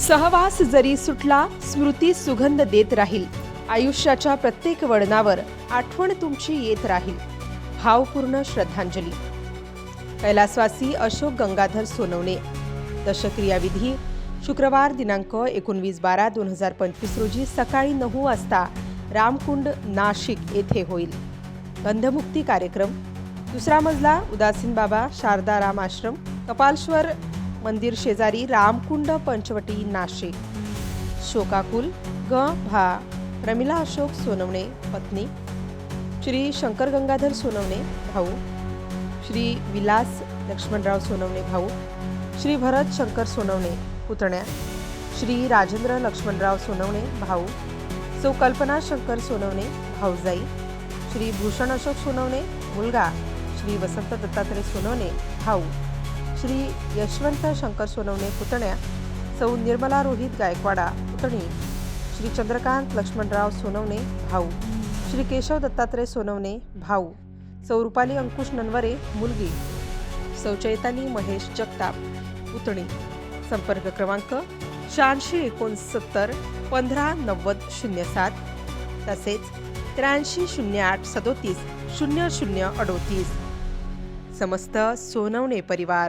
सहवास जरी सुटला, स्मृती सुगंध देत राहील. आयुष्याच्या प्रत्येक वळणावर आठवण तुमची येत राहील. भावपूर्ण श्रद्धांजली. कैलासवासी अशोक गंगाधर सोनवणे. दशक्रियाविधी शुक्रवार दिनांक 19/12/2025 रोजी सकाळी 9 वाजता रामकुंड नाशिक येथे होईल. गंधमुक्ती कार्यक्रम. दुसरा मजला उदासीन बाबा शारदा राम आश्रम, कपालेश्वर मंदिर शेजारी, रामकुंड, पंचवटी, नाशिक. शोकाकुल ग. भा. प्रमिला अशोक सोनवणे पत्नी, श्री शंकर गंगाधर सोनवणे भाऊ, श्री विलास लक्ष्मणराव सोनवणे भाऊ, श्री भरत शंकर सोनवणे पुतण्या, श्री राजेंद्र लक्ष्मणराव सोनवणे भाऊ, सौ कल्पना शंकर सोनवणे भाऊजाई, श्री भूषण अशोक सोनवणे मुलगा, श्री वसंत दत्तात्रय सोनवणे भाऊ, श्री यशवंत शंकर सोनवणे पुतण्या, सौ निर्मला रोहित गायकवाडा पुतणी, श्री चंद्रकांत लक्ष्मणराव सोनवणे भाऊ, श्री केशव दत्तात्रय सोनवणे भाऊ, सौ रुपाली अंकुश ननवरे मुलगी, सौ चैतानी महेश जगताप पुतणी. संपर्क क्रमांक 8669 159007 तसेच 8308 37 0038. समस्त सोनवणे परिवार.